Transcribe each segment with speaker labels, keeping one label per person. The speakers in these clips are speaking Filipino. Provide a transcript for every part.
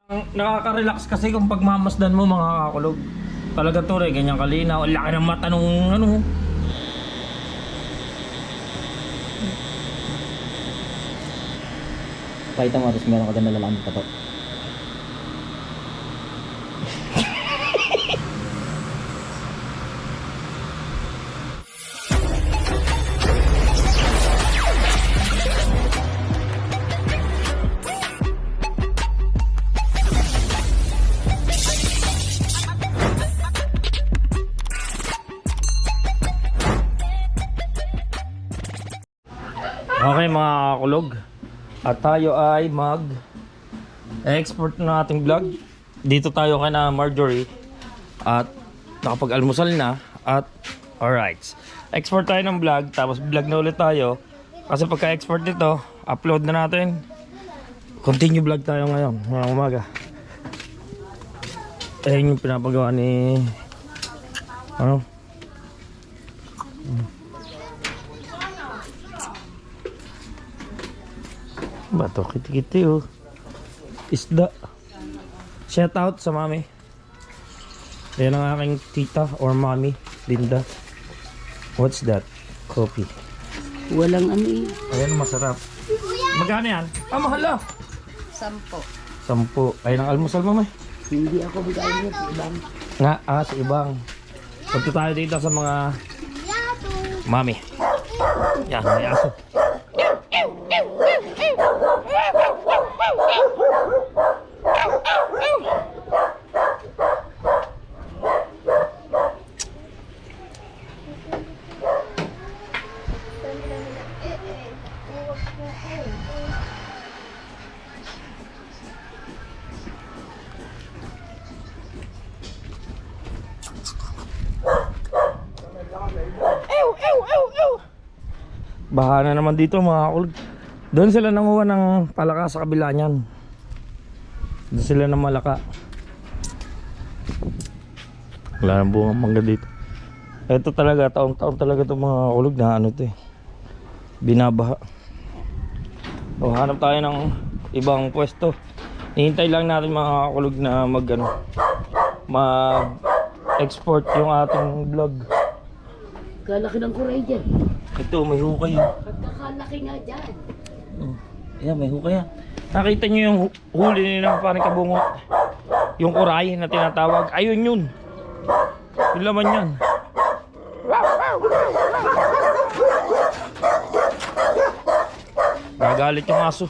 Speaker 1: Nakaka-relax kasi kung pagmamasdan mo mga kakulog. Talaga to rin, ganyan kalinaw. Ang laki ng mata nung ano.
Speaker 2: Pakita mo, tapos meron ka dyan nalalaman pa to.
Speaker 1: Okay mga kakulog. At tayo ay mag-export na ating vlog. Dito tayo kay na Marjorie. At nakapag-almusal na. At alright, export tayo ng vlog. Tapos vlog na ulit tayo. Kasi pagka-export nito, upload na natin. Continue vlog tayo ngayon, ngayong umaga. Ayun yung pinapagawa ni ano? Bato, kiti-kiti oh. Isda. Shout out sa mami. Yan ang aking tita or mami, Linda. What's that? Coffee.
Speaker 3: Walang ano eh.
Speaker 1: Ayan, masarap. Magkano yan? Ah, mahal ah.
Speaker 3: 10.
Speaker 1: 10. Ayun ang almusal mo, may.
Speaker 3: Hindi ako bigay niya sa ibang.
Speaker 1: Nga, sa ibang. Punta tayo dito sa mga mami. Yan, may aso. Baha na naman dito mga kakulog. Doon sila nanguha ng palaka sa kabila niyan. Doon sila ng malaka. Wala nang bunga mangga dito. Ito talaga, taong-taong talaga itong mga kakulog na ano ito eh. Binabaha. O, hanap tayo ng ibang pwesto. Hihintay lang natin mga kakulog na mag-export yung ating vlog.
Speaker 3: Kalaki ng kuray dyan.
Speaker 1: Ito, may hukay yun.
Speaker 3: Pagkakalaki nga dyan.
Speaker 1: Ayan, may hukay yan. Nakita nyo yung huli nila ng parang kabungo. Yung kuray na tinatawag. Ayun yun. Yung laman yan. Nagalit yung aso.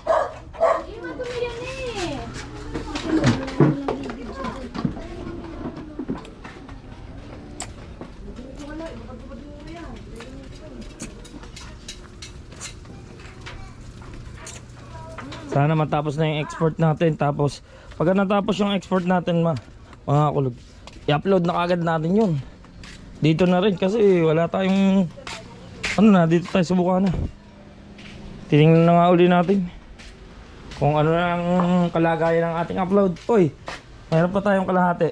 Speaker 1: Sana matapos na yung export natin. Tapos pagka natapos yung export natin mga kulog, i-upload na kagad natin yun. Dito na rin kasi wala tayong ano na, dito tayo subukan na. Tinignan na nga uli natin kung ano na ang kalagayan ng ating upload. Uy, mayroon pa tayong kalahati.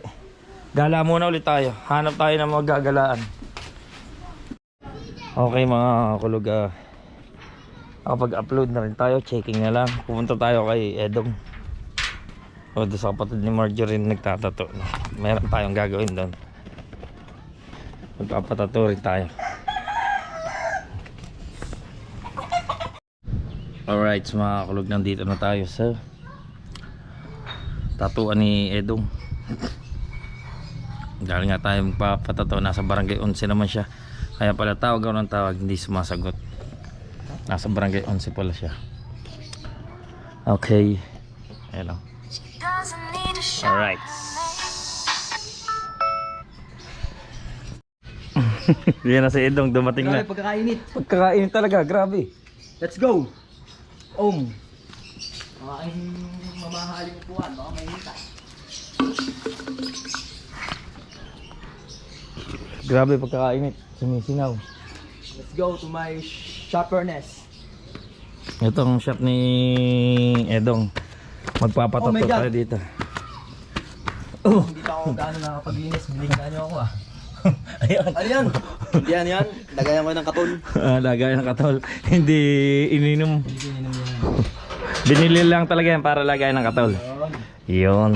Speaker 1: Gala muna ulit tayo. Hanap tayo ng magagalaan. Okay mga kulog, kapag-upload na rin tayo, checking na lang. Pupunta tayo kay Edong. O doon sa kapatid ni Marjorie nagtatato. Meron tayong gagawin doon. Magpapatato rin tayo. Alright, so mga kulog, nandito na tayo sa tatuan ni Edong. Dahil nga tayo magpapatato, nasa barangay 11 naman siya. Kaya pala tawag ako ng tawag, hindi sumasagot. Nasa barangay 11 pala siya. Okay. Hello. Alright. Yan na si Edong, dumating na.
Speaker 2: Pagkakainit.
Speaker 1: Pagkakainit talaga, grabe.
Speaker 2: Let's go. Ang aking mamahaling upuan, baka may hintay.
Speaker 1: Grabe pagkakainit, sumisinaw.
Speaker 2: Let's go to my shopperness.
Speaker 1: Itong shop ni Edong. Magpapatato
Speaker 2: Oh my God.
Speaker 1: tayo dito.
Speaker 2: Hindi pa ako gaano nakapaglinis, binigyan niyo ako ah.
Speaker 1: Ayun.
Speaker 2: Ayan. Hindi yan. Lagayan ko ng katon.
Speaker 1: Lagay ng katol. Hindi ininom. Binili lang talaga yan para lagay ng katol. Yun.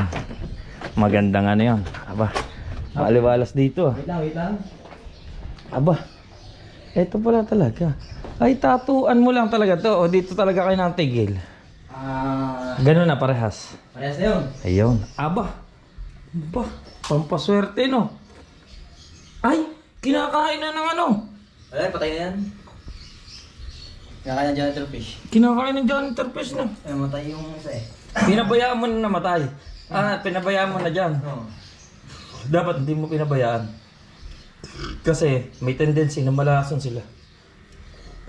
Speaker 1: Magandang ano yun. Aba. Aliwalas dito ah.
Speaker 2: Wait lang.
Speaker 1: Aba. Ito pala talaga. Ay, tatuan mo lang talaga to. O dito talaga kayo natigil. Ganun na parehas.
Speaker 2: Parehas na yun.
Speaker 1: Ayun. Aba. Aba. Pampaswerte no. Ay. Kinakain na ng ano.
Speaker 2: Wala, patay na yan. Kaya ng janitor fish.
Speaker 1: Kinakain ng janitor fish na.
Speaker 2: Ay, matay yung isa eh.
Speaker 1: Pinabayaan mo na namatay. Pinabayaan mo na dyan.
Speaker 2: Oo.
Speaker 1: Dapat hindi mo pinabayaan. Kasi may tendency na malason sila.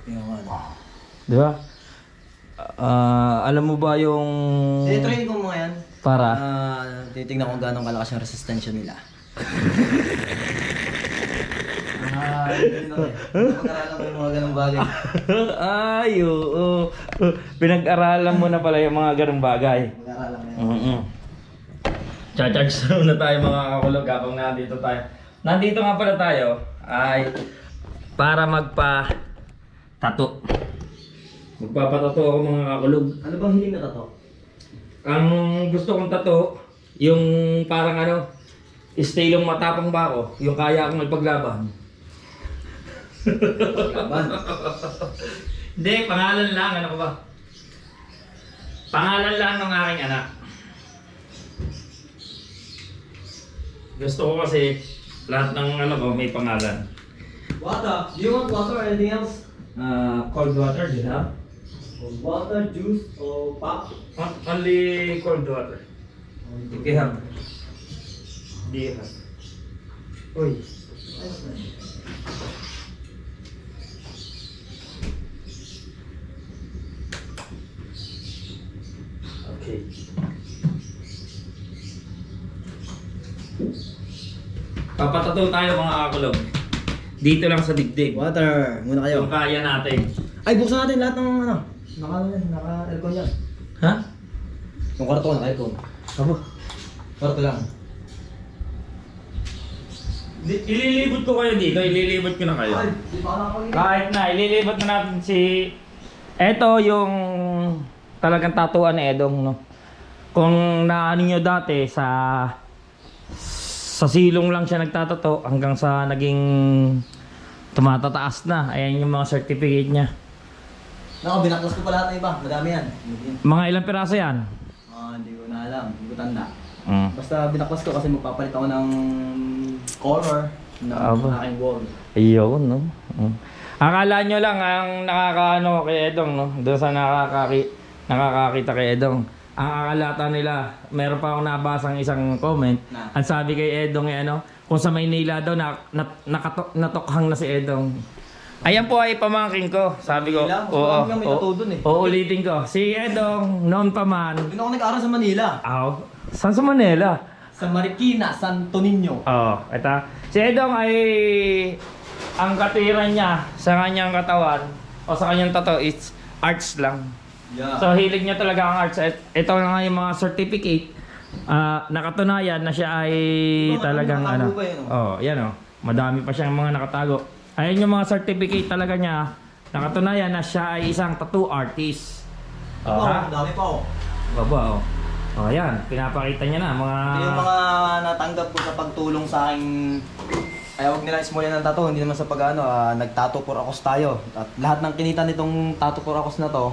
Speaker 2: Tingnan mo.
Speaker 1: Di ba? Alam mo ba yung...
Speaker 2: Tinitrain ko mga yan.
Speaker 1: Para?
Speaker 2: Titignan kung gano'ng kalakas yung resistensya nila. Hindi na eh. Pag-aralan ko yung mga ganong bagay.
Speaker 1: Ay, oo. Pinag-aralan mo na pala yung mga ganung bagay.
Speaker 2: Pag-aralan ko yan.
Speaker 1: Charge na tayo mga kakulog habang nandito tayo. Nandito nga pala tayo ay para magpa-tato. Magpapatato ako mga kakulog.
Speaker 2: Ano bang hiling na tato?
Speaker 1: Ang gusto kong tato, yung parang ano, istilong matapang ba ako, yung kaya akong ipaglaban.
Speaker 2: Laban.
Speaker 1: Hindi, pangalan lang, ano ko ba? Pangalan lang ng aking anak. Gusto ko kasi lahat ng ano ko may pangalan.
Speaker 2: Water. Do you want water or anything else?
Speaker 1: Cold water, din ha?
Speaker 2: Water, juice, or pop?
Speaker 1: Only cold water. Okay ha? Di ha? Uy. Okay. Papatato tayo mga kakulog. Dito lang sa dibdib.
Speaker 2: Water. Muna kayo.
Speaker 1: Yung kaya natin.
Speaker 2: Ay, buksan natin lahat ng ano. Naka-aircon yan.
Speaker 1: Ha?
Speaker 2: Yung kwarto ko, naka-aircon.
Speaker 1: Abo.
Speaker 2: Kwarto lang.
Speaker 1: Ililibot ko kayo dito. Ililibot ko na kayo.
Speaker 2: di pa ako
Speaker 1: Kahit na, ililibot na natin si... Eto yung talagang tatuan ni Edong, no? Kung naano nyo dati sa silong lang siya nagtatato hanggang sa naging tumatataas na. Ayan yung mga certificate niya.
Speaker 2: Nako, binaklas ko pa lahat ng iba. Madami yan.
Speaker 1: Mga ilang piraso yan?
Speaker 2: Hindi ko na alam. Hindi ko tanda.
Speaker 1: Mm.
Speaker 2: Basta binaklas ko kasi magpapalit ako ng color ng
Speaker 1: Aba.
Speaker 2: aking wall.
Speaker 1: Ayun, no? Akala nyo lang ang nakakaano kay Edong, no? Doon sa nakakakita kay Edong. Ang akalata nila, meron pa akong nabasang isang comment.
Speaker 2: Na?
Speaker 1: Ang sabi kay Edong ano, kung sa Maynila daw natokhang na si Edong. Ayan po ay pamangkin ko. Sabi ko,
Speaker 2: Manila? Gusto ko lang may tattoo dun eh.
Speaker 1: uulitin ko. Si Edong, noon pa man.
Speaker 2: Hindi na ako nag-aaral sa Manila.
Speaker 1: Saan sa Manila?
Speaker 2: Sa Marikina, Santo Niño.
Speaker 1: Ito. Si Edong ay ang katiran niya sa kanyang katawan o sa kanyang tattoo is arts lang.
Speaker 2: Yeah.
Speaker 1: So hilig niya talaga ang arts. Ito na nga yung mga certificate. Nakatunayan na siya ay talagang ano.
Speaker 2: nakatago pa yun,
Speaker 1: Yan madami pa siyang mga nakatago. Ayan yung mga certificate talaga niya. Nakatunayan na siya ay isang tattoo artist.
Speaker 2: Dami pa oh.
Speaker 1: Baba ayan, pinapakita niya na mga...
Speaker 2: Ito yung mga natanggap ko sa pagtulong sa aking... Kaya huwag nila ismulyan ng tattoo, hindi naman sa pag-ano, nag-tattoo for akos tayo. At lahat ng kinita nitong tattoo for akos na to,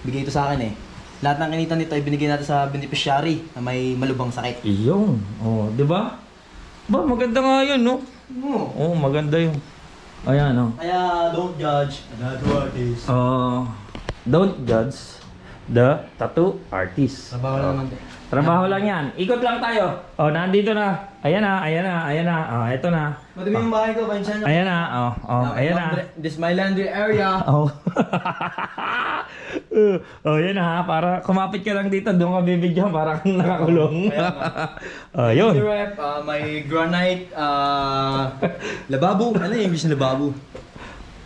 Speaker 2: bigay ito sa akin eh. Lahat ng kinita nito ay binigay natin sa beneficiary na may malubhang sakit.
Speaker 1: Iyon. Di ba? Maganda nga yun, no?
Speaker 2: Oo.
Speaker 1: Maganda yun. Ayan,
Speaker 2: Kaya don't judge another artist.
Speaker 1: Don't judge the tattoo artist.
Speaker 2: Trabaho lang naman din.
Speaker 1: Trabaho lang yan. Ikot lang tayo. Nandito na. Ayan na. Ito na.
Speaker 2: Madumi yung bahay ko, pansya nyo.
Speaker 1: Ayan na. Ayan na.
Speaker 2: This is my laundry area.
Speaker 1: Yan na ha. Para kumapit ka lang dito. Doon ka bibigyan. Para kang nakakulong. Yun.
Speaker 2: The rep, may granite, lababo. Ano yung English na lababo?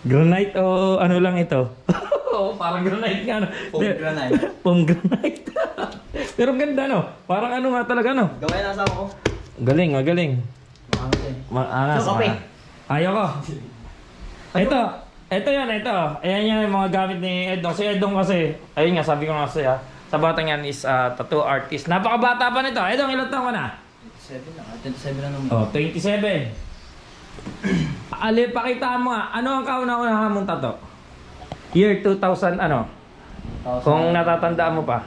Speaker 1: Granite o ano lang ito? Parang granite nga.
Speaker 2: Granite.
Speaker 1: Granite. Pero ganda no? Parang ano nga talaga no?
Speaker 2: Gawin na asawa ko.
Speaker 1: Galing.
Speaker 2: So, kape.
Speaker 1: Ayoko. Ito yan. Ayan yung mga gamit ni Edong. Si Edong kasi, ayun nga, sabi ko nga sa'yo, sa batang yan is tattoo artist. Napakabata pa nito. Edong, ilan taon ka na?
Speaker 2: 27 na. 27 na naman.
Speaker 1: Oh, 27. Ali, pakita mo nga. Ano ang kauna-unahan mong tattoo? Year 2000 ano? Kung natatandaan mo pa.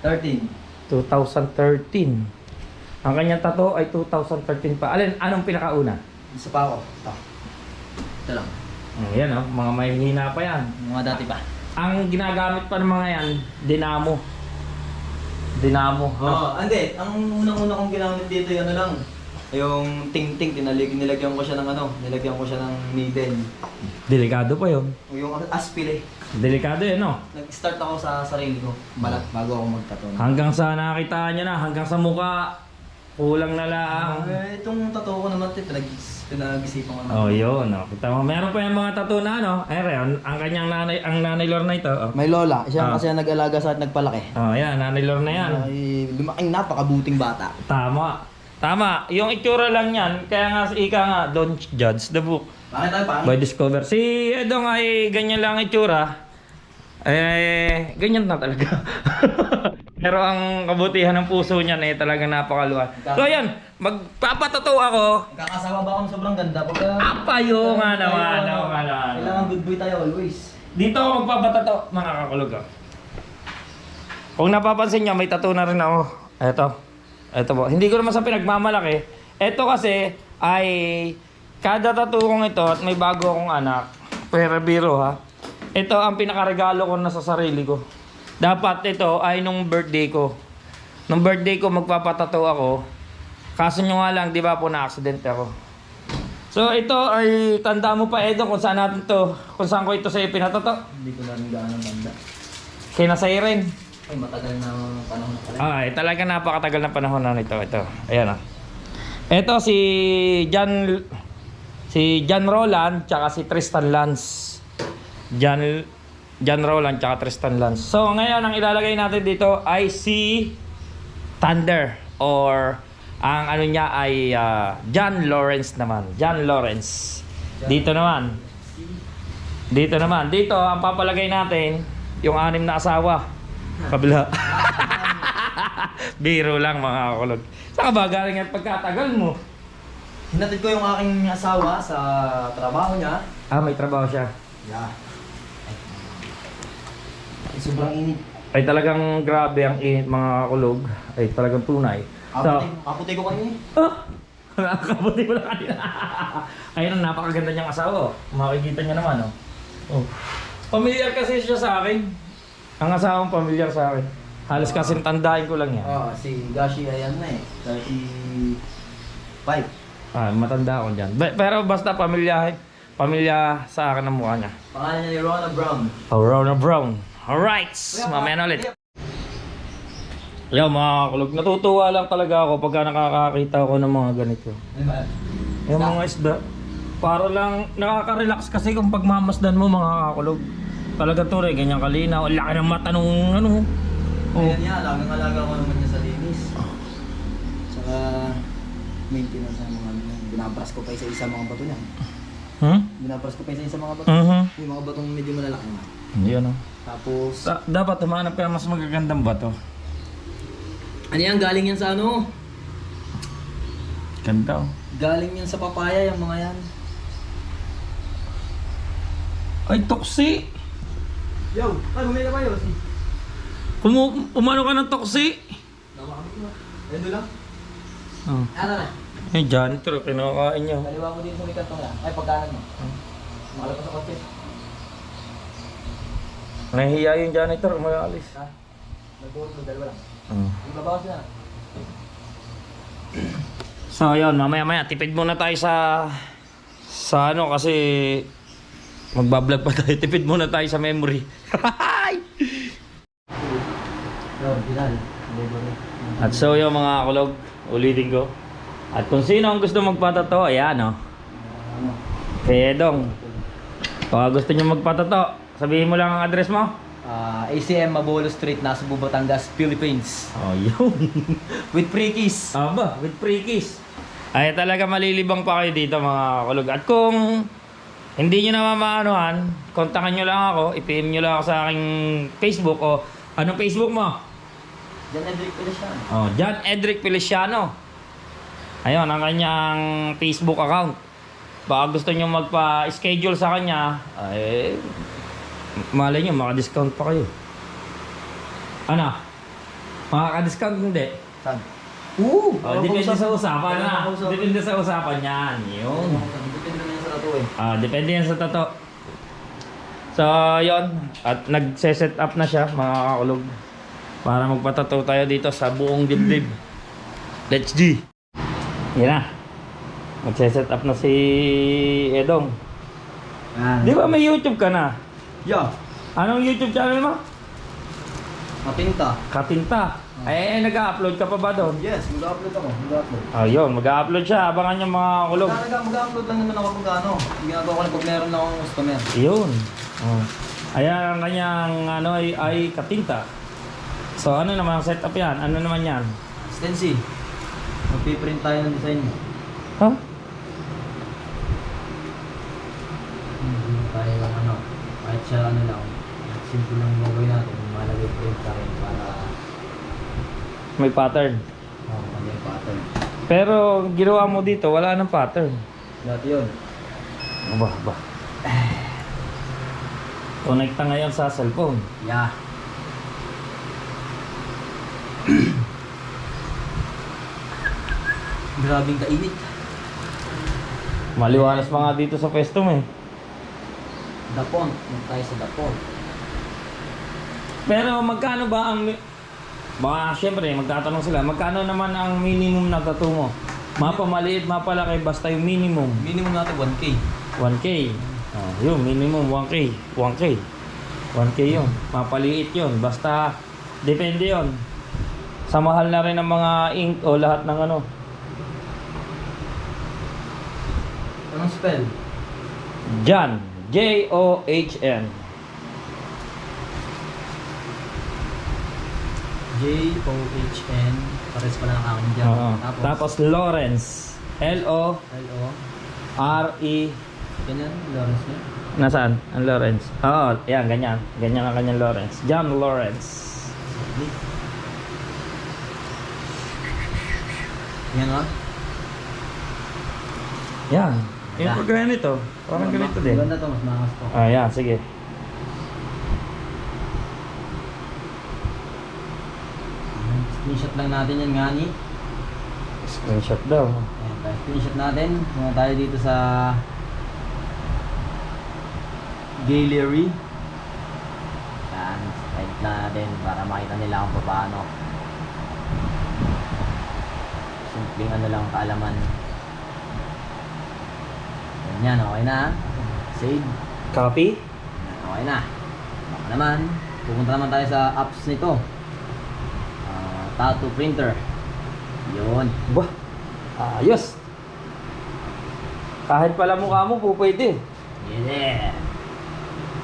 Speaker 2: 13.
Speaker 1: 2013. Ang kanyang tattoo ay 2013 pa. Alin, anong pinakauna?
Speaker 2: Isa pa ako. Ito. Ito lang.
Speaker 1: Yan oh, mga mahihina pa yan.
Speaker 2: Mga dati pa.
Speaker 1: Ang ginagamit pa ng mga yan, dinamo. Dinamo.
Speaker 2: Oo, hindi. Ang unang-una kong ginamit dito, yung ano lang. Yung ting-ting, nilagyan ko siya ng ano, nilagyan ko siya ng needle.
Speaker 1: Delikado pa yun.
Speaker 2: Yung aspire.
Speaker 1: Delikado yun, no?
Speaker 2: Nag-start ako sa sarili ko, balat, bago ako magtattoo.
Speaker 1: Hanggang sa nakita nyo na, hanggang sa mukha, kulang na lang.
Speaker 2: Itong tattoo ko naman, pinag-isipan ko naman.
Speaker 1: Oh, yun. Oh. Kita mo, meron pa yung mga tattoo na, ano? Ang kanyang nanay, ang nanay Lorna ito. Oh.
Speaker 2: May lola, siya
Speaker 1: Ah.
Speaker 2: kasi ang nag-alaga sa at nagpalaki.
Speaker 1: Oh, yan, nanay Lorna yan.
Speaker 2: Ay, lumaking napakabuting bata.
Speaker 1: Tama. Tama. Yung itsura lang yan, kaya nga ika nga, don't judge the book
Speaker 2: Bakit tayo pa?
Speaker 1: by discover. Si Edong ay ganyan lang ang itsura. Ganyan na talaga. Pero ang kabutihan ng puso niyan ay talagang napakaluwag. So ayan, magpapatato ako.
Speaker 2: Kakasawa ba akong sobrang ganda? Pagka...
Speaker 1: Apayo nga naman, ako nga naman.
Speaker 2: Kailangan good boy tayo always.
Speaker 1: Dito ako magpapatato, mga kakulog. Kung napapansin niyo, may tattoo na rin ako. Ito po. Hindi ko naman sa pinagmamalaki. Ito kasi ay kada tattoo kong ito at may bago akong anak. Pero biro ha. Ito ang pinakaregalo ko na sa sarili ko. Dapat ito ay nung birthday ko. Nung birthday ko magpapatato ako. Kaso nyo nga lang, di ba po na-accident ako. So ito ay tanda mo pa Edo kung saan natin to, kung saan ko ito sa'yo pinatato.
Speaker 2: Hindi ko na rin gaano banda.
Speaker 1: Kina Siren.
Speaker 2: Ay, matagal na panahon na pala.
Speaker 1: Ay, talaga napakatagal na panahon na nito. Ito. Ayan ah. Ito si John Roland tsaka si Tristan Lance. John Roland tsaka Tristan Lance. So ngayon ang ilalagay natin dito ay si Thunder or ang ano niya ay John Lawrence naman. John Lawrence. Dito naman. Dito ang papalagay natin yung 6 na asawa. Kabila. Biro lang mga kakulog. Saan ka ba galing at pagkatagal mo?
Speaker 2: Hinatid ko yung aking asawa sa trabaho niya.
Speaker 1: May trabaho siya.
Speaker 2: Yeah. Ay, sobrang init.
Speaker 1: Ay talagang grabe ang init mga kakulog. Ay talagang tunay.
Speaker 2: Kaputi ko kanina.
Speaker 1: Nakabuti mo lang kanina. Ayun ang napakaganda niyang asawa. Makikita niya naman. Oh. Pamilyar kasi siya sa akin. Ang asawang pamilyar sa akin. Halos kasi tandahin ko lang yan.
Speaker 2: Si Gashi ayan na eh. 35.
Speaker 1: Matanda ako dyan. Pero basta pamilya sa akin ang mukha niya.
Speaker 2: Pangalan niya ni Rona Brown.
Speaker 1: Rona Brown. Alright, mamaya na ulit. Yo mga kulog, natutuwa lang talaga ako pagka nakakakita ako ng mga ganito. Yung mga isda. Para lang nakaka-relax kasi kung pagmamasdan mo mga kakulog. Talaga to rin, ganyan kalinaw. Ang laki ng mata nung ano.
Speaker 2: Ayan niya, alagang-alaga ko naman niya sa linis. Tsaka maintenance ng mga ano. Binabras ko pa isa-isa mga bato niya. Binabras ko pa isa-isa mga bato. Yung mga batong medyo malalaki na.
Speaker 1: Yan o.
Speaker 2: Tapos...
Speaker 1: Dapat humanap ka mas magagandang bato.
Speaker 2: Ano yan? Galing yan sa ano?
Speaker 1: Ganda o.
Speaker 2: Galing yan sa papaya yung mga yan.
Speaker 1: Ay, toksi!
Speaker 2: Yo! Ay, bumili na ba yun?
Speaker 1: Umano ka ng toksi?
Speaker 2: Ayun doon lang?
Speaker 1: Oh.
Speaker 2: Ano na?
Speaker 1: Eh, janitor, kinakain niya.
Speaker 2: Kaliwa mo din sa may kantong yan. Ay, pagkanan mo. Makalap sa kotse.
Speaker 1: Nahihiya yung janitor, umayalis.
Speaker 2: Ha? Nagpuro mo, dalawa lang.
Speaker 1: Oh.
Speaker 2: Yung babawas na.
Speaker 1: So yun, mamaya tipid muna tayo sa ano kasi magbablog pa tayo. Tipid muna tayo sa memory. At so yung mga kulog, ulitin ko. At kung sino ang gusto magpatato, ayan o. Kaya Dong, kung gusto nyo magpatato, sabihin mo lang ang address mo.
Speaker 2: ACM Mabolo Street, Nasugbu, Batangas, Philippines.
Speaker 1: Oh, yun.
Speaker 2: With free keys.
Speaker 1: Aba, with free kiss. Ay talaga malilibang pa kayo dito mga kulog. At kung hindi nyo na mamaanuhan, kontakan nyo lang ako, i-PM nyo lang ako sa aking Facebook o Anong Facebook mo?
Speaker 2: Jan Edric Feliciano.
Speaker 1: Oh, John Edric Feliciano. Ayun, ang kanyang Facebook account. Baka gusto nyo magpa-schedule sa kanya, ay malay nyo, maka-discount pa kayo. Ano? Makaka-discount hindi?
Speaker 2: Saan?
Speaker 1: Oh, depende sa usapan na. Depende sa usapan yan. Yun.
Speaker 2: Depende na yun sa tato eh.
Speaker 1: Depende yan sa tato. So, yun. At nagse-set up na siya, mga kakulog. Para magpatato tayo dito sa buong dibdib. Let's G. Yan na. Magse-set up na si Edong.
Speaker 2: Yan.
Speaker 1: Di ba may YouTube ka na?
Speaker 2: Yeah.
Speaker 1: Anong YouTube channel mo?
Speaker 2: Matinta.
Speaker 1: Katinta. Nag-upload ka pa ba doon?
Speaker 2: Yes, mag-upload ako. Mag-upload.
Speaker 1: Ayun, mag-upload siya. Abangan niyo mga kulog.
Speaker 2: Mag-upload lang naman ako pag ano. Ginagawa ko lang pag meron akong customer.
Speaker 1: Ayun. Oh. Ayan ang kanyang ay katinta. So ano naman ang setup yan? Ano naman yan?
Speaker 2: Stencil. Magpiprint tayo ng design.
Speaker 1: Huh?
Speaker 2: Tayo lang ano. Kahit siya ano lang. Simple lang yung gawin natin. Malagay print sa rin para
Speaker 1: May pattern.
Speaker 2: ano yung pattern.
Speaker 1: Pero ginawa mo dito, wala nang pattern.
Speaker 2: Dati yun.
Speaker 1: Ba. Connect ka ngayon sa cellphone.
Speaker 2: Yeah. Grabing kainit.
Speaker 1: Maliwalas pa nga dito sa pwesto mo eh.
Speaker 2: Dapon. Yung tayo sa Dapon.
Speaker 1: Pero magkano ba ang... Baka syempre magtatanong sila, magkano naman ang minimum na tattoo mo? Mapamaliit, mapalaki, basta yung minimum.
Speaker 2: Minimum natin 1K.
Speaker 1: 1K. Oh, yun, minimum 1K. 1K. 1K yun. Mapaliit yun. Basta, depende yun. Sa mahal na rin ng mga ink o lahat ng ano.
Speaker 2: Anong spell?
Speaker 1: John. John.
Speaker 2: John. Pares pala ng akin dyan.
Speaker 1: Oo. Tapos Lawrence.
Speaker 2: L-O.
Speaker 1: L-O-R-E.
Speaker 2: Ganyan, Lawrence niya.
Speaker 1: Nasaan? Ang Lawrence. Oo, yan, ganyan. Ganyan ang kanyang Lawrence. John Lawrence.
Speaker 2: Yan o.
Speaker 1: Yan. Yung pagkaya nito. Parang ganito din.
Speaker 2: Maganda to, mas makas to.
Speaker 1: Yan, sige.
Speaker 2: Screenshot lang natin yan nga ni.
Speaker 1: Screenshot daw.
Speaker 2: Ayan, screenshot natin. Muna tayo dito sa gallery. Yan, edit lang natin para makita nila kung paano. Simpleng ano lang kaalaman. Yan, okay na. Save.
Speaker 1: Copy?
Speaker 2: Okay na. Baka naman, pupunta naman tayo sa apps nito. Tattoo printer. Yun.
Speaker 1: Bah, ayos. Kahit pala mukha mo po pwede.
Speaker 2: Yeah.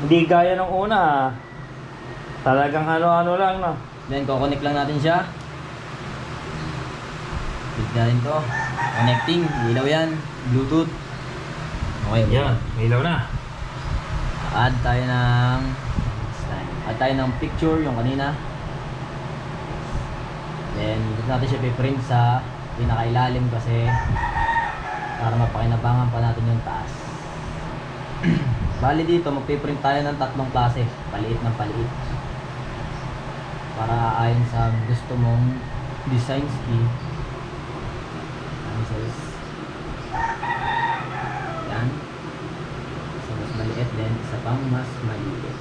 Speaker 1: Hindi gaya ng una. Talagang ano-ano lang na.
Speaker 2: Then, kukonek lang natin siya. Click natin to. Connecting. Ilaw yan. Bluetooth. Okay.
Speaker 1: Yan, ilaw na.
Speaker 2: Add tayo ng picture, yung kanina. Then, dito natin siya piprint sa pinakailalim kasi para mapakinabangan pa natin yung taas. Bali dito, magpiprint tayo ng 3 klase. Paliit ng paliit. Para ayon sa gusto mong design scheme. Ang size. Yan. So, mas maliit din. Isa pang mas maliit.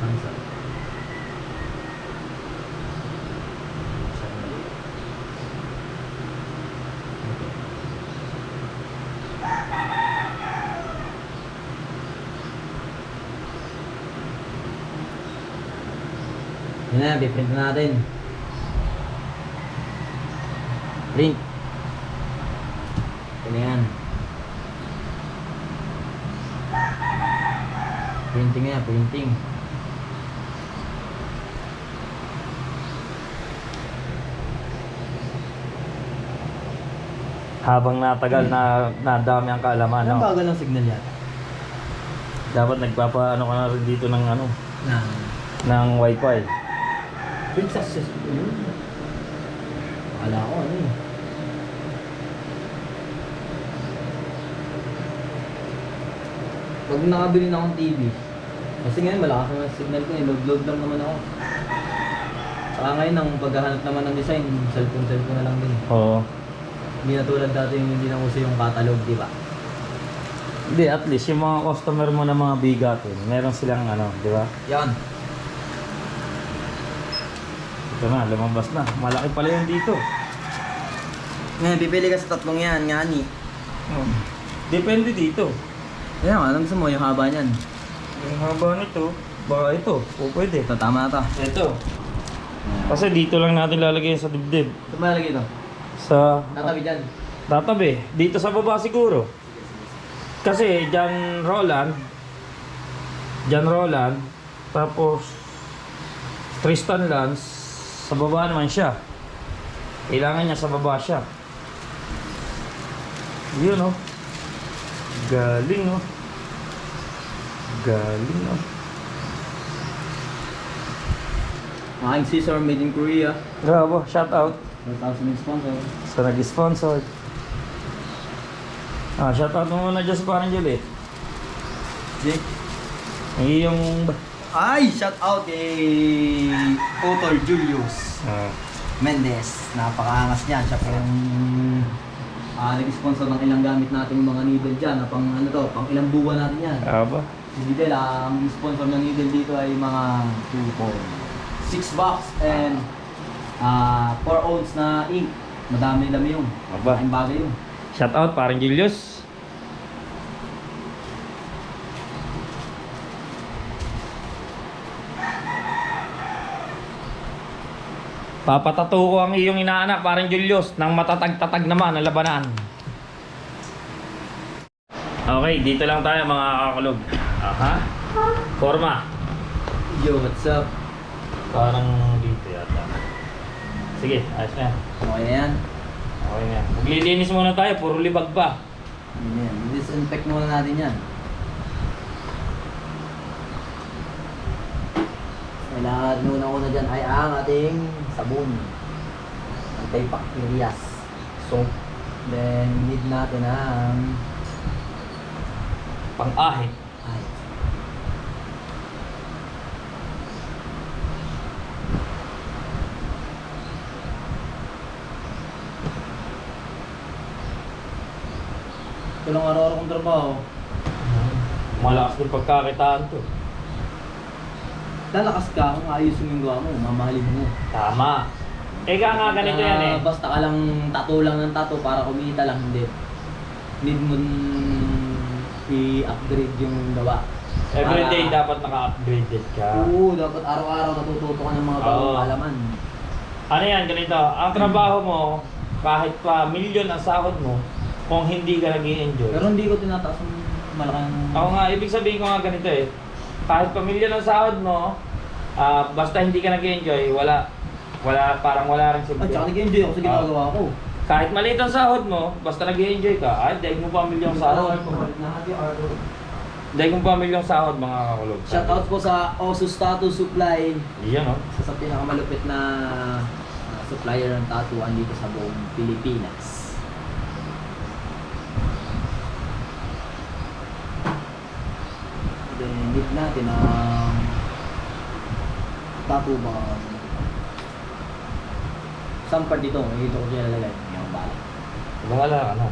Speaker 2: Ang size. Yun na, piprint na natin. Print. Ito na yan. Printing na yan, printing.
Speaker 1: Habang natagal na nadami ang kaalaman.
Speaker 2: Anong
Speaker 1: No?
Speaker 2: bagal ng signal yan?
Speaker 1: Dapat nagpapaano ka na rin dito ng ano,
Speaker 2: Na.
Speaker 1: ng wifi.
Speaker 2: Good successful yun. Akala ko ano eh. Pag nakabili na akong TV, kasi ngayon malakas naman ang signal ko eh, load lang naman ako. Saka ngayon ang paghahanap naman ng design, cellphone na lang din.
Speaker 1: Oo.
Speaker 2: Hindi na tulad dati yung hindi na uso yung catalog, di ba?
Speaker 1: Hindi, at least yung mga customer mo na mga bigatin, meron silang ano, di ba?
Speaker 2: Yan.
Speaker 1: Ito na, lumabas na. Malaki pala yung dito.
Speaker 2: Ngayon, pipili ka sa tatlong yan, ngani.
Speaker 1: Depende dito.
Speaker 2: Yan, anong gusto mo? Yung haba niyan.
Speaker 1: Yung haba nito, baka ito, o pwede.
Speaker 2: Ito, tama na to.
Speaker 1: Ito. Kasi dito lang natin lalagay sa dibdib.
Speaker 2: Ito ba nalagay ito?
Speaker 1: Sa
Speaker 2: Tatabi dyan.
Speaker 1: tatabi. Dito sa baba siguro. Kasi John Roland, tapos Tristan Lance, sa baba naman siya. Kailangan niya sa baba siya. Yun oh. Galing oh. Galing oh.
Speaker 2: Aking scissor made in Korea.
Speaker 1: Bravo, shout out
Speaker 2: 1,000 sponsor.
Speaker 1: sa nag-sponsor. Shout out mo muna dyan sa parang Julie.
Speaker 2: Jake.
Speaker 1: Yung
Speaker 2: Ay! Shout out kay Author Julius Mendez. Napakaangas niyan. Siya po yung nag-sponsor ng ilang gamit nating mga needle dyan. Na pang ano to, pang ilang buwan natin yan.
Speaker 1: Aba.
Speaker 2: Si Needle, ang sponsor ng needle dito ay mga 6 box and 4 ounce na ink. Madami-dami yung.
Speaker 1: Aba.
Speaker 2: Ang bagay yung.
Speaker 1: Shout out parang Julius. Papatato ko ang iyong inaanak parang Julius ng matatag-tatag naman ang labanan. Okay, dito lang tayo mga kakakulog. Aha. Forma.
Speaker 2: Yo, what's up?
Speaker 1: Parang dito yata. Sige, ayos na yan.
Speaker 2: Okay na yan.
Speaker 1: Okay na yan. Maglilinis muna tayo, puro libag pa.
Speaker 2: Yan. Disinfect muna natin yan. Kailangan una dyan ay ang ating sabon. Antibacterial soap. Then, need natin ang
Speaker 1: Pang-ahit.
Speaker 2: ay. Ito lang araw-araw kong trabaho.
Speaker 1: Malakas din pagkakitaan to.
Speaker 2: Lalakas ka kung ayusin yung gawa mo, mamahalin mo.
Speaker 1: Tama. Eka nga ganito yan eh.
Speaker 2: Basta ka lang tattoo lang ng tattoo para kumita lang, hindi. Need mo i-upgrade yung gawa.
Speaker 1: Everyday
Speaker 2: Para-
Speaker 1: dapat naka-upgraded ka.
Speaker 2: Oo, dapat araw-araw natututo ka ng mga bagong
Speaker 1: Oo.
Speaker 2: kalaman.
Speaker 1: Ano yan, ganito. Ang trabaho mo, kahit pa milyon ang sahod mo, kung hindi ka nag-i-enjoy.
Speaker 2: Pero hindi ko tinataas ng malaking...
Speaker 1: Ako nga, ibig sabihin ko nga ganito eh. Kahit pa milyon ang sahod mo, basta hindi ka nag-i-enjoy, parang wala rin
Speaker 2: At
Speaker 1: silbi.
Speaker 2: saka nag-enjoy ako sa ginagawa ko.
Speaker 1: Kahit maliit ang sahod mo, basta nag-i-enjoy ka, daig mo pa milyong sahod. Daig mo pa milyong sahod mga kakulog.
Speaker 2: Shoutout po sa Osus Tattoo Supply.
Speaker 1: Iyan o.
Speaker 2: Isa sa pinakamalupit na supplier ng tattooan dito sa buong Pilipinas. Then, need natin ang tattoo bang saan part dito? Dito ko siya lalagay. Yung bala.
Speaker 1: Bahala ka na.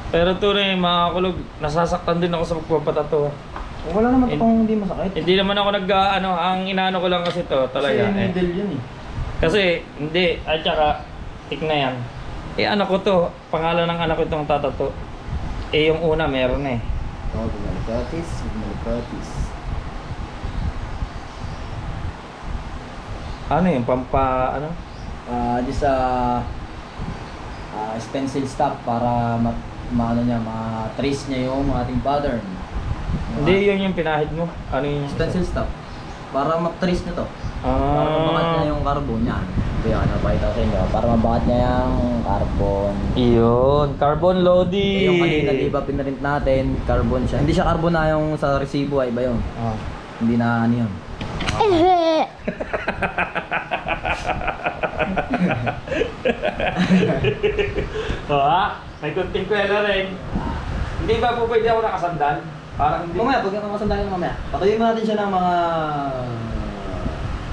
Speaker 1: Pero tunay mga kulog, nasasaktan din ako sa pagpapatato.
Speaker 2: Wala naman
Speaker 1: In-
Speaker 2: itong hindi masakit.
Speaker 1: Hindi naman ako ang inaano ko lang kasi to talaga.
Speaker 2: Kasi needle yun eh.
Speaker 1: Kasi hindi, at saka na yan. Anak ko to, pangalan ng anak ko itong tatato. Yung una meron eh.
Speaker 2: Oh, bumalipatis.
Speaker 1: Ano yung pampa, ano?
Speaker 2: Di sa stencil stop para maano niya, ma-trace niya yung ating pattern.
Speaker 1: Hindi, yun yung pinahid mo. Ano yung
Speaker 2: Stencil stop. Para ma-trace niya to. Para mabakat niya yung carbon niya. Ito yung napakita ko sa inyo. Para mabakat niya yung carbon.
Speaker 1: Iyon, carbon loading.
Speaker 2: Yung kanina di ba pinrint natin, carbon siya. Hindi siya carbon na yung sa resibo ay iba yun. Hindi na ano yun.
Speaker 1: May kunting kwela rin. Hindi ba po pwede ako nakasandal? Parang hindi.
Speaker 2: Mamaya, pag nakasandali na mamaya, patuloy mo natin siya ng mga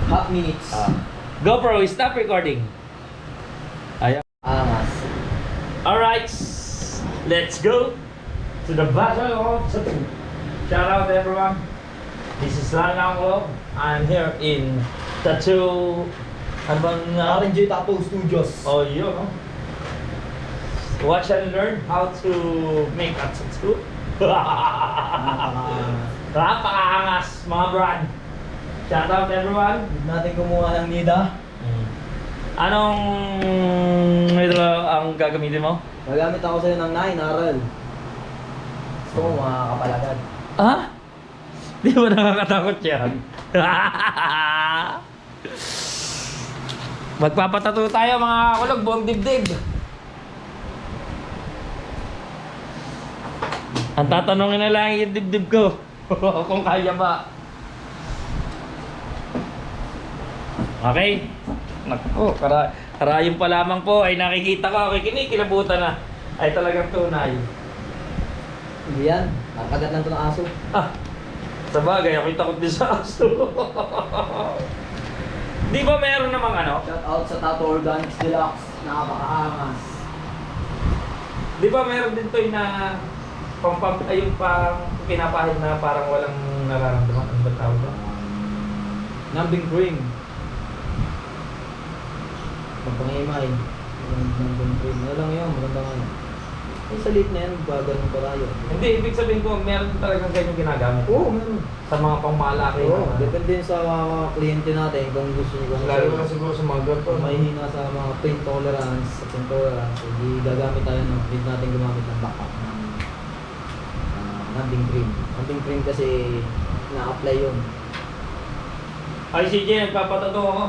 Speaker 2: half minutes.
Speaker 1: GoPro, stop recording. Ayan.
Speaker 2: Angas.
Speaker 1: Alright, let's go to the battle of tattoo. Shout out everyone. This is Lanang Love. I'm here in Tattoo. Ano bang
Speaker 2: RNG Tattoo Studios.
Speaker 1: Oh, yun. No? Watch and learn how to make a tattoo. Napakaangas mga brad. Shout out everyone.
Speaker 2: Huwag natin kumuha ng nida.
Speaker 1: Anong ito ang gagamitin mo?
Speaker 2: Magamit ako sa'yo ng 9 RL. Gusto mo mga kapalagad.
Speaker 1: Ha? Di ba nakakatakot yan? Magpapatato tayo mga kulog, buong dibdib. Ang tatanungin na lang yung dibdib ko. Kung kaya ba. Okay. Naku, karayong pa lamang po ay nakikita ko. Kinikilabutan na. Ay talagang tunay.
Speaker 2: Hindi yan. Nakagat lang ito ng aso.
Speaker 1: Ah, sa bagay, ako'y takot din sa aso. Di ba meron namang ano?
Speaker 2: Shout out sa Tattoo Organics Deluxe. Napakaangas.
Speaker 1: Di ba meron din to na ay yung pang pinapahid na parang walang nararamdaman. Ano ba tawag doon?
Speaker 2: Numbing cream. Magpangimay. Numbing cream. Ano lang yun? Maganda nga yun. Eh, sa late na yan, ganun pa tayo.
Speaker 1: Hindi, ibig sabihin ko, meron talagang ganyan ginagamit.
Speaker 2: Oo, meron.
Speaker 1: Sa mga pangmalaki.
Speaker 2: Oo, depende sa mga kliyente natin kung gusto nyo.
Speaker 1: Lalo na siguro sa mga ganito.
Speaker 2: Kung mahihina sa mga pain tolerance, sa pain tolerance, hindi gagamit tayo ng, hindi natin gumamit ng backup ng numbing cream. Numbing cream kasi na-apply yun.
Speaker 1: Ay, CJ, nagpapatato ako.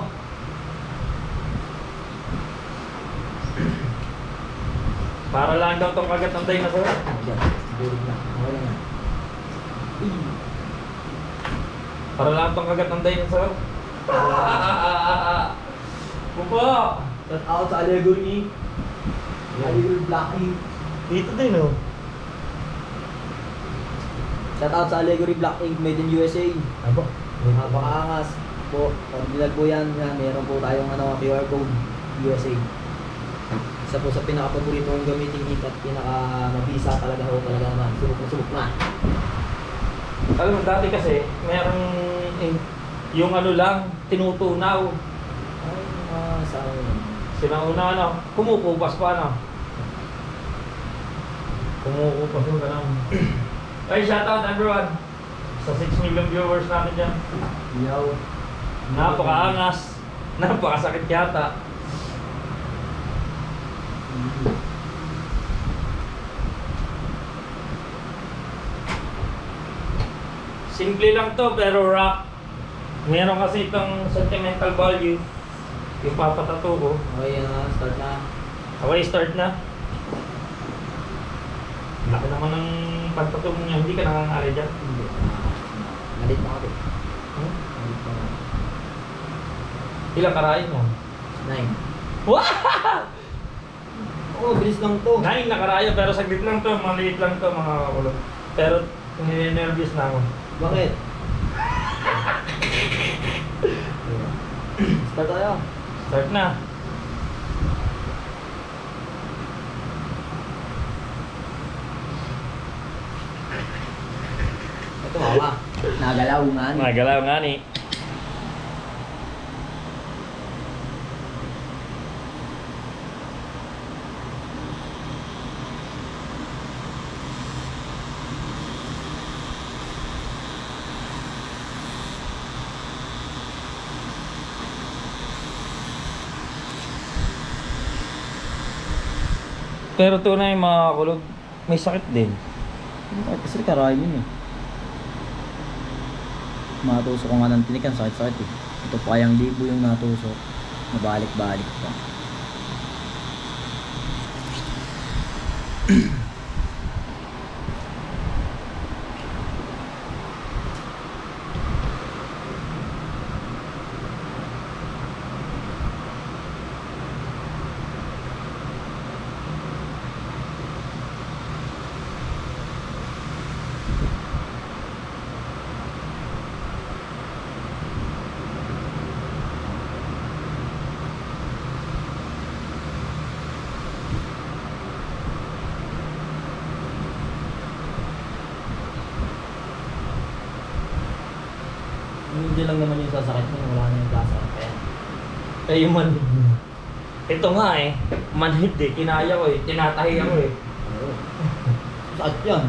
Speaker 1: Para lang daw tong kagat ng dinosaur.
Speaker 2: Yan, bulig na. Okay lang yan.
Speaker 1: Para lang tong kagat ng dinosaur. Pupo!
Speaker 2: Shout out sa Allegory. Allegory Black Ink.
Speaker 1: Dito din oh.
Speaker 2: Shout out sa Allegory Black Ink made in USA.
Speaker 1: Aba?
Speaker 2: Napakaangas po. Pag bilag po yan, meron po tayong QR code USA. Isa po sa pinaka-paborito kong gamitin ink at pinaka-mabisa talaga ho talaga naman. Subok na.
Speaker 1: Alam mo, dati kasi, merong yung ano lang, tinutunaw.
Speaker 2: Ay, saan yun?
Speaker 1: Sinauna ano, kumukupas pa ano. Kumukupas yung ganun. Ay, shoutout everyone! Sa 6 million viewers natin dyan.
Speaker 2: Yaw.
Speaker 1: Napakaangas. Napakasakit yata. Simple lang to pero rock. Meron kasi itong sentimental value. Yung papatato ko.
Speaker 2: Okay, yan na. Start na.
Speaker 1: Okay, start na. Laki naman ng pagtato mo niya. Hindi ka nakangari dyan.
Speaker 2: Hindi. Nalit na ako.
Speaker 1: Hmm?
Speaker 2: Nalit na ako.
Speaker 1: Ilang karain mo?
Speaker 2: 9.
Speaker 1: Wow!
Speaker 2: Oo, bilis lang to.
Speaker 1: 9 na karayo pero saglit lang to. Maliit lang to mga kulog. Pero nire-nervous na ako.
Speaker 2: Bakit? Start tayo.
Speaker 1: Start na.
Speaker 2: Ito, hawa. Nagalaw nga.
Speaker 1: Magalaw nga ni. Pero tunay mga kulog, may sakit din.
Speaker 2: Ay, kasi karahin yun eh. Matusok ko nga ng tinikan, sakit-sakit eh. Ito pa kayang libo yung natusok. Nabalik-balik pa. Hindi lang naman yung sasakit mo, wala na yung sasakit pa yan.
Speaker 1: Eh yung manhid mo. Ito nga eh, manhid eh, kinaya ko eh, tinatahi ako eh.
Speaker 2: Oo. Sakit yan.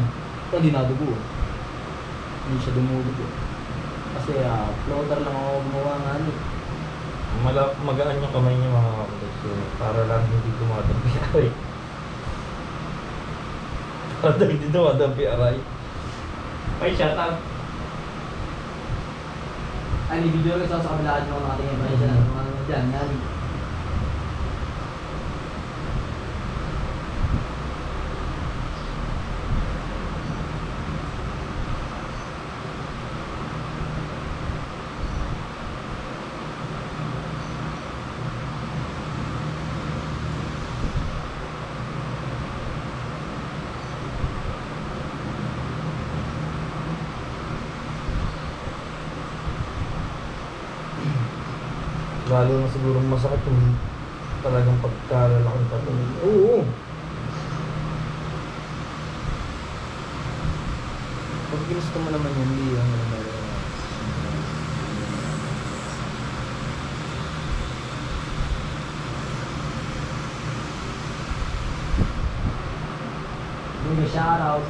Speaker 2: Ito dinadugo. Hindi siya dumudugo. Kasi floater lang ako gumawa nga eh.
Speaker 1: Magaan yung kamay niya mga kapatid ko, para lang hindi tumatampi aray. Para hindi tumatampi aray. Ay, shut up.
Speaker 2: Ay, ni-video rin sa kabilaan nyo natin yung mga dyan. Mga ano dyan, yan.
Speaker 1: Lalo na siguro masakit yung talagang pagkalalaki pa ito.
Speaker 2: Oo. Pag ginusto mo naman yun, hindi yung meron. Give me a shout out.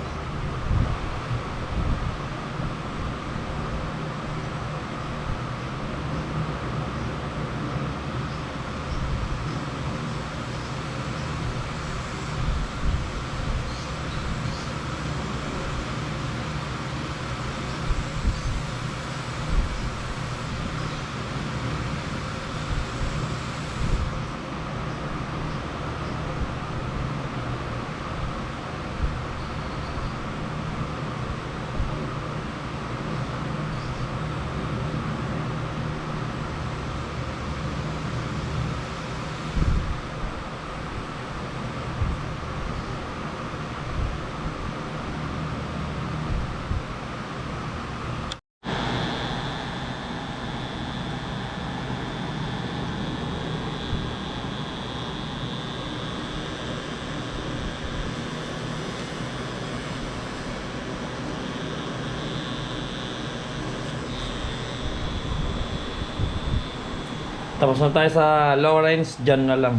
Speaker 1: Tapos na tayo sa Lawrence, dyan na lang.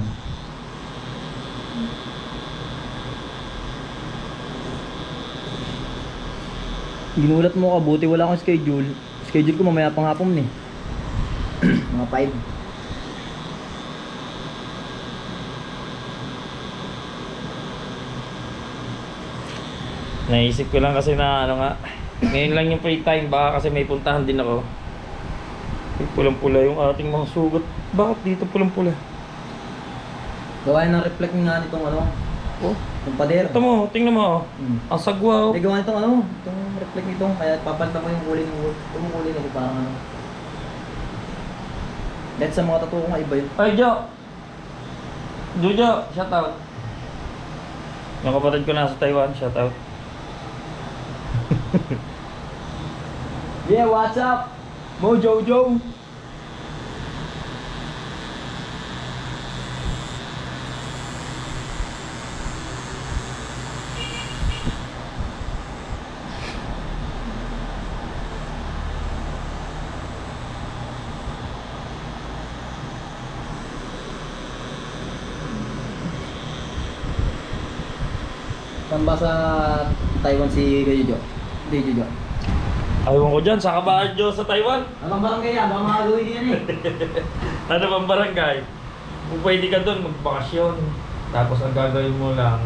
Speaker 2: Ginulat mo ka, buti wala akong schedule. Schedule ko mamaya pang hapon eh. Mga 5.
Speaker 1: Naisip ko lang kasi na ano nga, ngayon lang yung free time, baka kasi may puntahan din ako. Ay, pulang-pula yung ating mga sugat. Bakit dito pulang-pula?
Speaker 2: Gawain ng reflect nga nitong ano,
Speaker 1: Oh,
Speaker 2: itong pader.
Speaker 1: ito mo, tingnan mo. Oh. Ang sagwa. Oh.
Speaker 2: Hindi gawa nitong ano, itong reflect nitong, kaya papalitan ko yung kulay ng wood. Itong kulay na parang ano. Dahil sa mga tattoo ko nga iba yun.
Speaker 1: Ay, Jo! Jojo, shout out. Yung kapatid ko nasa Taiwan, shout out.
Speaker 2: Yeah, what's up? Mojo Joe. Saan ba sa Taiwan si Jojo? Hindi, Jojo.
Speaker 1: Ayaw ko dyan, sa Kabaadyo sa Taiwan.
Speaker 2: Anong barangay yan? Baka makagawin yan eh.
Speaker 1: Ano bang barangay? Kung pwede ka doon, magbakasyon. Tapos ang gagawin mo lang,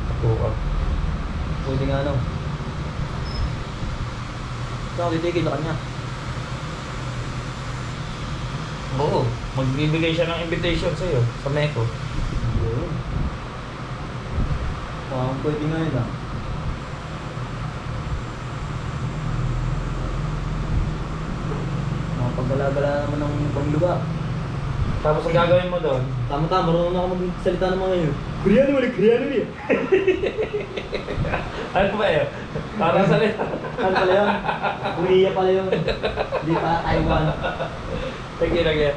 Speaker 1: tutukan.
Speaker 2: Pwede nga ano. Saan ako titigil sa kanya?
Speaker 1: Oo, magbibigay siya ng invitation sa'yo, sa Meko.
Speaker 2: Yun. Pwede nga yun ah. Paggalagala naman ng ibang lugar.
Speaker 1: Tapos ang gagawin mo doon,
Speaker 2: Tama-tama, marunong ako magsalita ng mga yun. Koreano wala, Koreano niya.
Speaker 1: ano ba yun? Parang salita.
Speaker 2: Ano pala yun? Korea pala yun. Hindi pa Taiwan.
Speaker 1: Sige, lagi.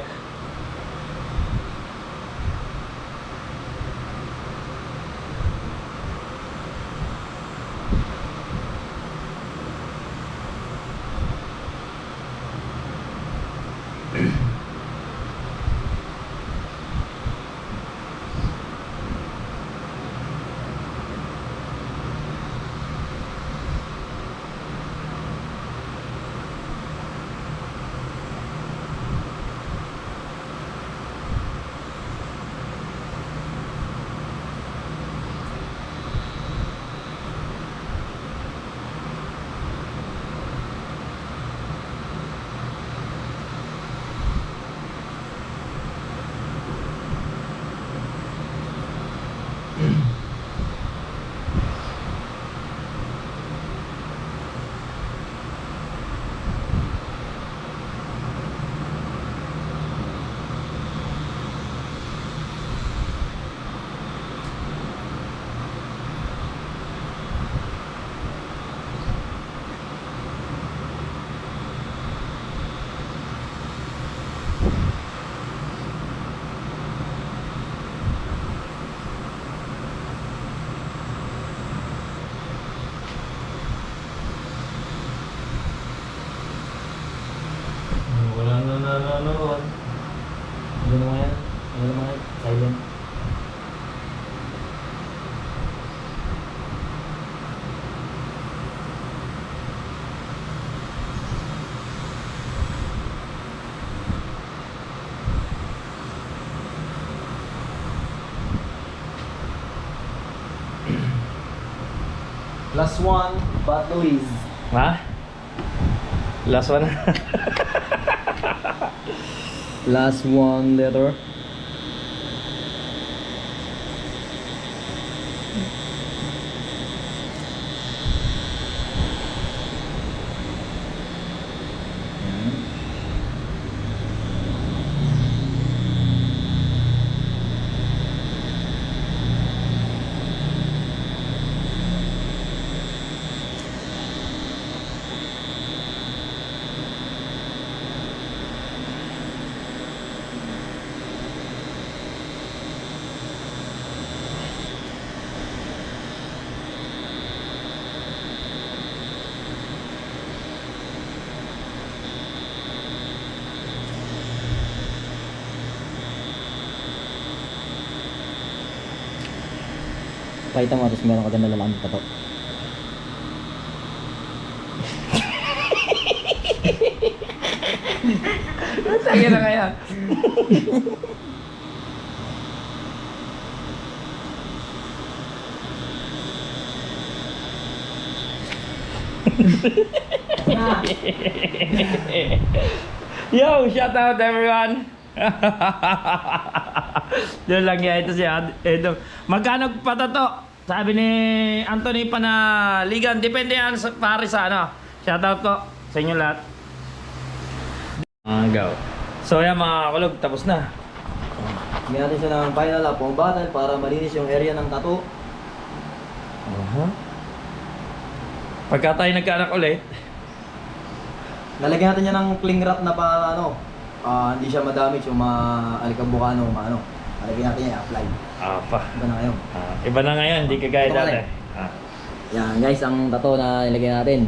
Speaker 1: Wala na nanonood.
Speaker 2: Ano naman yan? Ano naman yan? Silent. Last one, but Luis.
Speaker 1: Ha? Last one.
Speaker 2: Last one letter. Pakita mo, tapos meron ka dyan nalalaman ng tato.
Speaker 1: Sige na kaya. Yo, shout out everyone. Doon lang yan, ito si Edo. Magkano patato? Sabi ni Anthony Panaligan, depende yan sa pare sa ano. Shout out ko sa inyo lahat. Go. So yan mga kulog, tapos na.
Speaker 2: Bigyan natin siya ng final up pong button para malinis yung area ng tattoo.
Speaker 1: Pagka tayo nagkaanak ulit,
Speaker 2: Lalagyan natin niya ng cling wrap na para ano, hindi siya ma-damage o ma-alikabukano o maano. Lalagyan natin niya, apply.
Speaker 1: pa.
Speaker 2: Iba na ngayon.
Speaker 1: Iba na ngayon, hindi kagaya
Speaker 2: Ito
Speaker 1: dati.
Speaker 2: ulit. Yan guys, ang tattoo na nilagyan natin.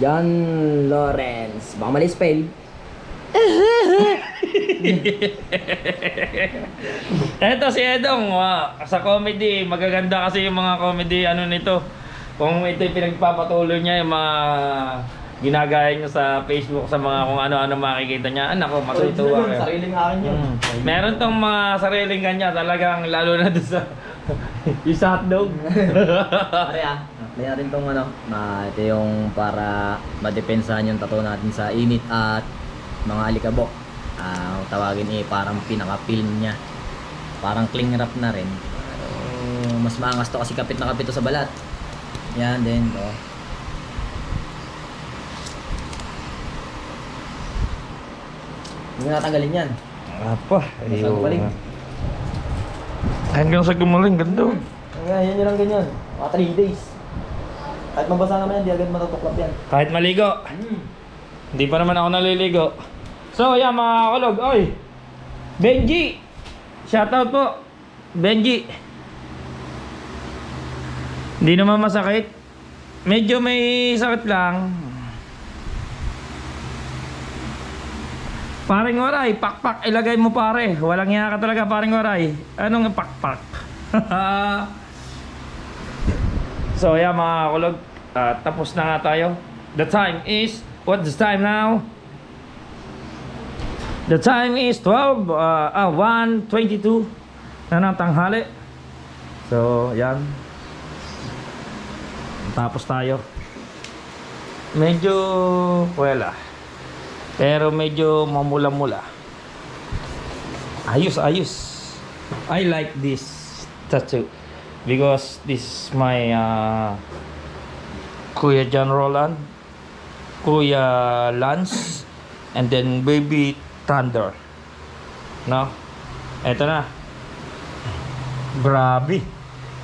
Speaker 2: John Lawrence. Baka mali spell.
Speaker 1: Eto si Edong, sa comedy, magaganda kasi yung mga comedy ano nito. Kung ito yung pinagpapatuloy niya, yung mga ginagaya nyo sa Facebook sa mga kung ano-ano makikita niya. Anak ko, matutuwa kayo.
Speaker 2: Sariling akin yun.
Speaker 1: Meron tong mga sariling kanya talagang lalo na doon sa yung sa hotdog.
Speaker 2: Pare play natin tong ano, ito yung para madepensahan yung tattoo natin sa init at mga alikabok. Tawagin parang pinaka-film niya. Parang cling wrap na rin. Pero mas maangas to kasi kapit na kapit to sa balat. Yan din, Hindi na natanggalin yan.
Speaker 1: Apa?
Speaker 2: Basta gumaling.
Speaker 1: Hanggang sa gumaling, ganda.
Speaker 2: Yan lang ganyan. Mga 3 days. Kahit mabasa naman yan, di agad matutuklap yan.
Speaker 1: Kahit maligo. Hindi pa naman ako naliligo. So, yan mga kulog. Oy! Benji! Shoutout po. Benji. Hindi naman masakit. Medyo may sakit lang. Paring Waray, pakpak ilagay mo pare. Walang hiya ka talaga paring Waray. Anong pakpak? So yeah mga kulog, tapos na nga tayo. The time is, what's the time now? The time is 1:22 na ng tanghali. So yan. Tapos tayo. Medyo wala. Pero medyo mamula-mula. Ayos. I like this tattoo because this is my Kuya John Roland, Kuya Lance, and then Baby Thunder. No? Eto na. Grabe.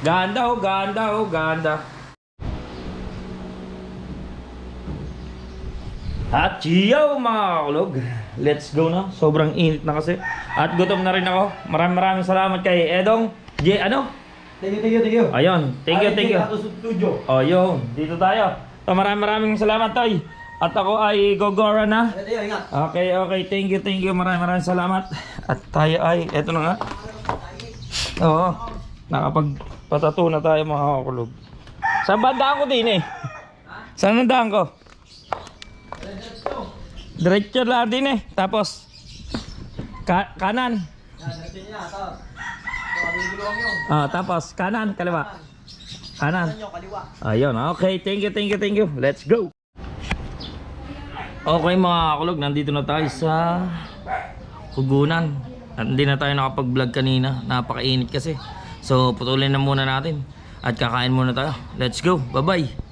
Speaker 1: Ganda. At yaw mga kulog, let's go na. Sobrang init na kasi. At gutom na rin ako. Maraming salamat kay Edong ano?
Speaker 2: Thank you.
Speaker 1: Ayun, thank you.
Speaker 2: Studio.
Speaker 1: Oh, yun, dito tayo. So, maraming salamat, Toy. At ako ay gogora na.
Speaker 2: Ingat.
Speaker 1: Okay, thank you. Maraming salamat. At tayo ay, eto na nga. Oo, nakapagpatato na tayo mga kulog. Saan ba ang daan ko din eh? Saan ang daan ko? Diretso lang din eh. Tapos kanan. Tapos kanan, kaliwa. Kanan. Ayun, okay. Thank you. Let's go. Okay mga kulog, nandito na tayo sa Hugunan. At hindi na tayo nakapag-vlog kanina. Napakainit kasi. So putulin na muna natin. At kakain muna tayo. Let's go. Bye-bye.